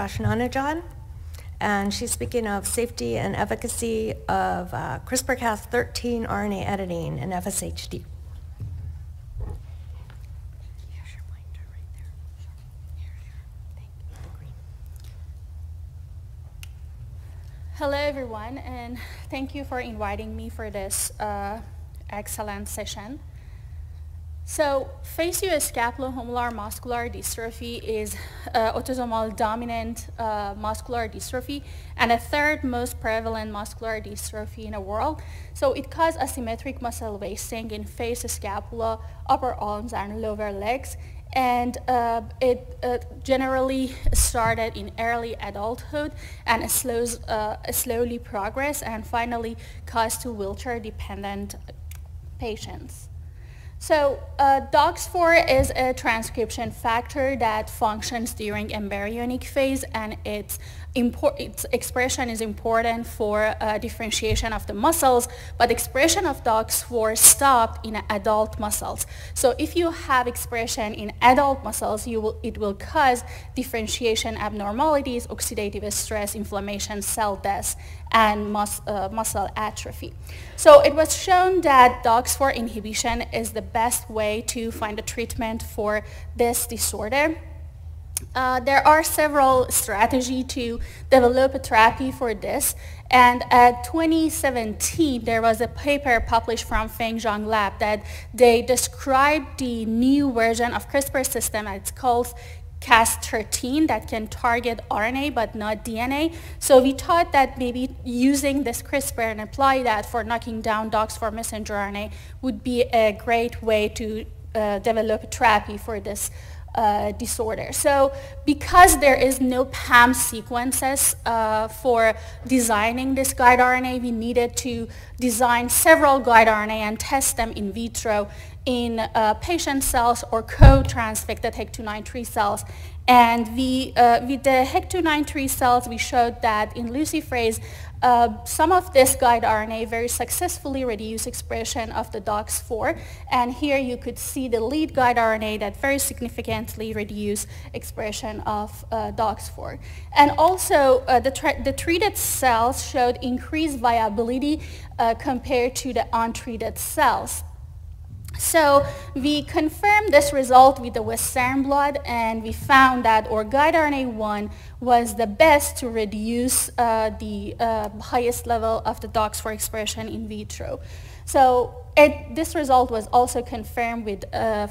Ashnanajan, and she's speaking of safety and efficacy of CRISPR-Cas13 RNA editing in FSHD. Hello, everyone, and thank you for inviting me for this excellent session. So, facioscapulohumeral muscular dystrophy is autosomal dominant muscular dystrophy and a third most prevalent muscular dystrophy in the world. So it causes asymmetric muscle wasting in face, scapula, upper arms, and lower legs. And it generally started in early adulthood and slowly progressed and finally caused to wheelchair-dependent patients. So DOX4 is a transcription factor that functions during embryonic phase, and its expression is important for differentiation of the muscles, but expression of DOX4 stopped in adult muscles. So if you have expression in adult muscles, it will cause differentiation abnormalities, oxidative stress, inflammation, cell death, and muscle atrophy. So it was shown that DOX4 inhibition is the best way to find a treatment for this disorder. There are several strategies to develop a therapy for this, and at 2017 there was a paper published from Feng Zhang lab that they described the new version of CRISPR system. It's called Cas13 that can target RNA but not DNA. So we thought that maybe using this CRISPR and apply that for knocking down DOX4 messenger RNA would be a great way to develop a therapy for this disorder. So because there is no PAM sequences for designing this guide RNA, we needed to design several guide RNA and test them in vitro in patient cells or co-transfected HEC293 cells. And with the HEC293 cells, we showed that in luciferase, some of this guide RNA very successfully reduce expression of the DOX4. And here you could see the lead guide RNA that very significantly reduce expression of DOX4. And also, the treated cells showed increased viability compared to the untreated cells. So we confirmed this result with the Western blot, and we found that our guide RNA1 was the best to reduce the highest level of the DOX4 expression in vitro. So this result was also confirmed with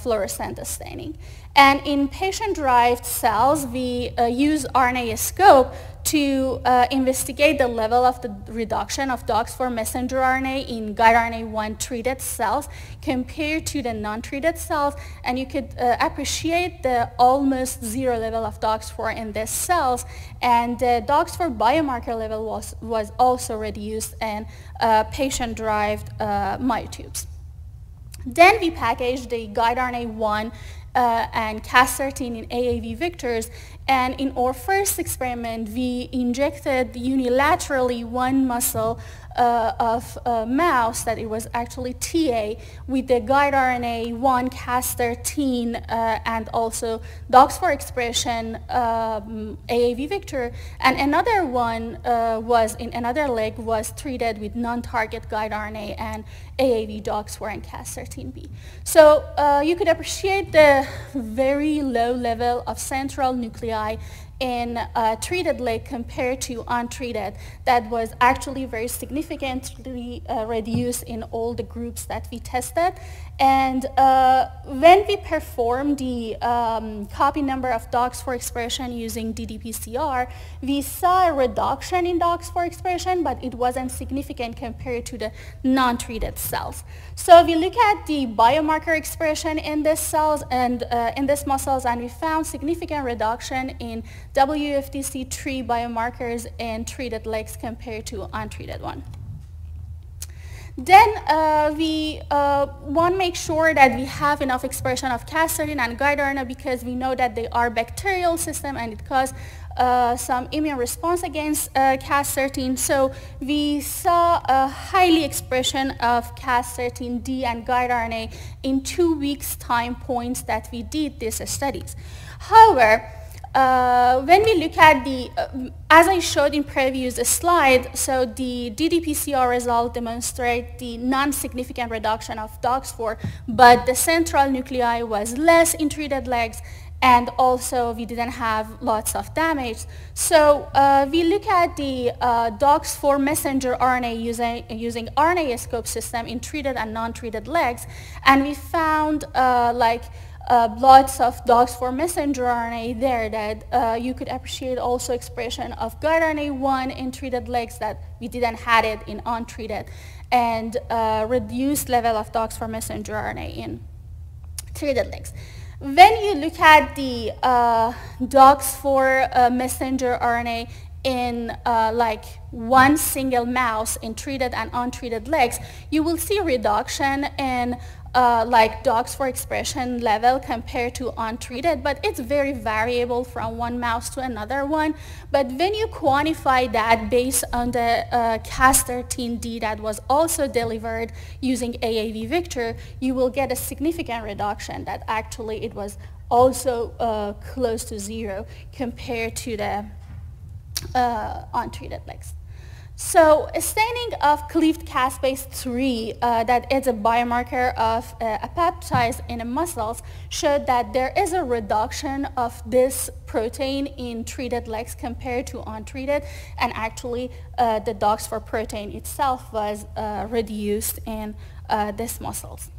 fluorescent staining. And in patient-derived cells, we use RNA Scope to investigate the level of the reduction of DOX4 messenger RNA in guide RNA1 treated cells compared to the non-treated cells. And you could appreciate the almost zero level of DOX4 in these cells. And the DOX4 biomarker level was also reduced in patient-derived myotubes. Then we packaged the guide RNA1 and Cas13 in AAV vectors, and in our first experiment we injected unilaterally one muscle of a mouse that it was actually TA with the guide RNA1 Cas13 and also DOX4 expression AAV vector, and another one was in another leg was treated with non-target guide RNA and AAV DOX4 and Cas13b. So you could appreciate the very low level of central nuclei in treated leg compared to untreated that was actually very significantly reduced in all the groups that we tested. And when we performed the copy number of DOX4 expression using ddPCR, we saw a reduction in DOX4 expression, but it wasn't significant compared to the non-treated cells. So we look at the biomarker expression in these cells and in these muscles, and we found significant reduction in WFDC3 biomarkers in treated legs compared to untreated one. Then we want to make sure that we have enough expression of Cas13 and guide RNA because we know that they are bacterial system and it causes some immune response against Cas13. So we saw a highly expression of Cas13D and guide RNA in 2 weeks time points that we did these studies. However, when we look at the, as I showed in previous slide, so the ddPCR result demonstrate the non-significant reduction of DOX4, but the central nuclei was less in treated legs, and also we didn't have lots of damage. So we look at the DOX4 messenger RNA using RNA Scope system in treated and non-treated legs, and we found lots of DOX4 messenger RNA there that you could appreciate also expression of guide RNA1 in treated legs that we didn't have it in untreated, and reduced level of DOX4 messenger RNA in treated legs. When you look at the DOX4 messenger RNA in one single mouse in treated and untreated legs, you will see reduction in DOX4 expression level compared to untreated, but it's very variable from one mouse to another one. But when you quantify that based on the Cas13D that was also delivered using AAV vector, you will get a significant reduction that actually it was also close to zero compared to the untreated legs. So staining of cleaved caspase 3, that is a biomarker of apoptosis in the muscles, showed that there is a reduction of this protein in treated legs compared to untreated, and actually the DOX4 protein itself was reduced in these muscles.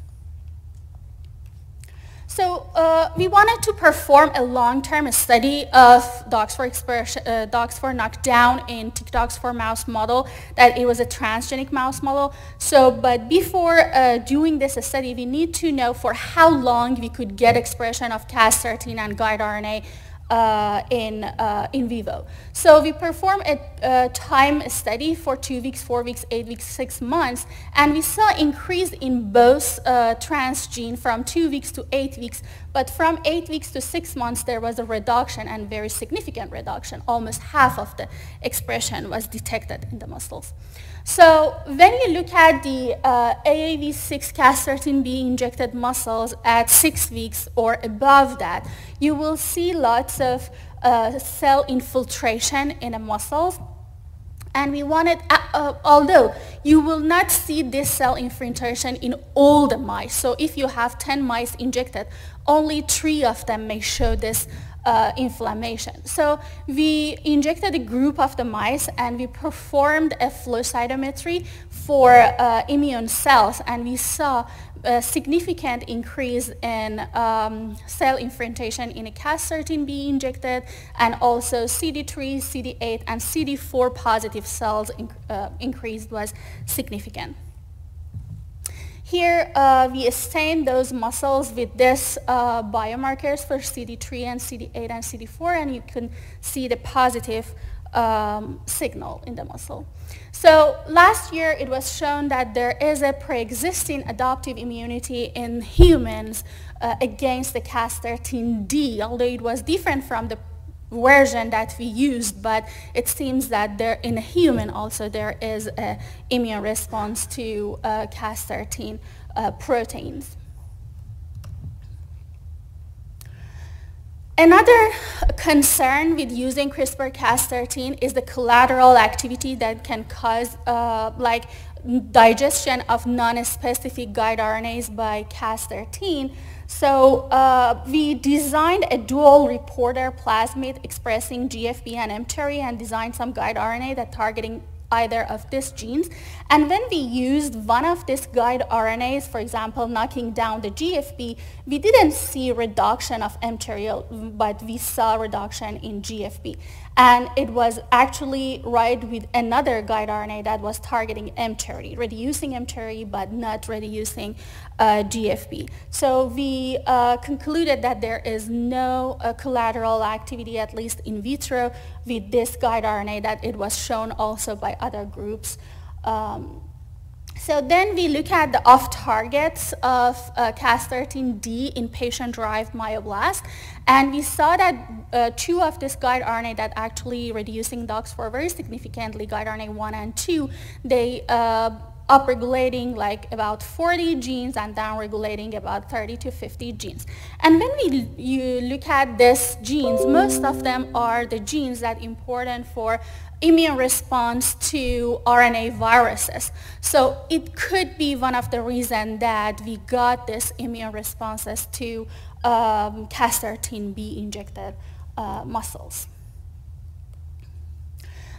So we wanted to perform a long-term study of DOX4 knockdown in TICDOX4 mouse model, that it was a transgenic mouse model. So, but before doing this study, we need to know for how long we could get expression of Cas13 and guide RNA in vivo. So we performed a time study for 2 weeks, 4 weeks, 8 weeks, 6 months, and we saw increase in both transgene from 2 weeks to 8 weeks, but from 8 weeks to 6 months there was a reduction, and very significant reduction. Almost half of the expression was detected in the muscles. So when you look at the AAV6 Cas13B injected muscles at 6 weeks or above that, you will see lots of cell infiltration in the muscles. And we wanted, although you will not see this cell infiltration in all the mice. So if you have 10 mice injected, only 3 of them may show this inflammation. So we injected a group of the mice, and we performed a flow cytometry for immune cells, and we saw a significant increase in cell infiltration in a Cas13B injected, and also CD3, CD8, and CD4 positive cells increase was significant. Here we stained those muscles with this biomarkers for CD3 and CD8 and CD4, and you can see the positive signal in the muscle. So last year it was shown that there is a pre-existing adoptive immunity in humans against the Cas13D, although it was different from the version that we used, but it seems that there in a human also there is an immune response to Cas13 proteins. Another concern with using CRISPR-Cas13 is the collateral activity that can cause digestion of non-specific guide RNAs by Cas13. So we designed a dual reporter plasmid expressing GFP and mTOR, and designed some guide RNA that targeting either of these genes. And when we used one of these guide RNAs, for example, knocking down the GFP, we didn't see reduction of mTOR, but we saw reduction in GFP. And it was actually right with another guide RNA that was targeting mTOR, reducing mTOR but not reducing GFP. So we concluded that there is no collateral activity, at least in vitro, with this guide RNA, that it was shown also by other groups. So then we look at the off-targets of Cas13D in patient-derived myoblasts, and we saw that 2 of this guide RNA that actually reducing DOX4 very significantly, guide RNA 1 and 2, they upregulating like about 40 genes and downregulating about 30 to 50 genes. And when you look at these genes, most of them are the genes that are important for immune response to RNA viruses. So it could be one of the reasons that we got this immune responses to Cas13b injected muscles.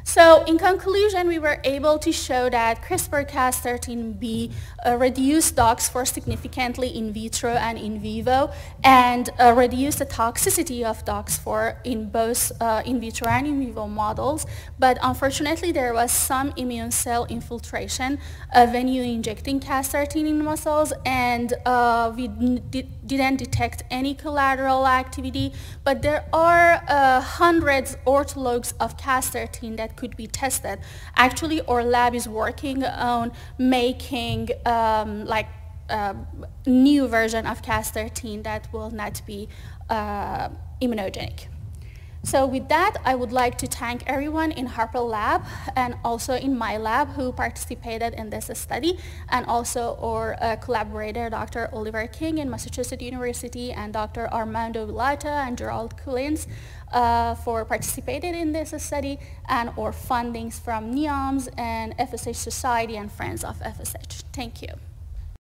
So in conclusion, we were able to show that CRISPR-Cas13b reduced DOX4 significantly in vitro and in vivo, and reduced the toxicity of DOX4 in both in vitro and in vivo models. But unfortunately, there was some immune cell infiltration when you injecting Cas13 in muscles, and we didn't detect any collateral activity. But there are hundreds orthologs of Cas13 that could be tested. Actually, our lab is working on making new version of Cas13 that will not be immunogenic. So with that, I would like to thank everyone in Harper Lab and also in my lab who participated in this study, and also our collaborator, Dr. Oliver King in Massachusetts University, and Dr. Armando Villata and Gerald Collins for participating in this study, and our fundings from NEOMS and FSH Society and Friends of FSH. Thank you.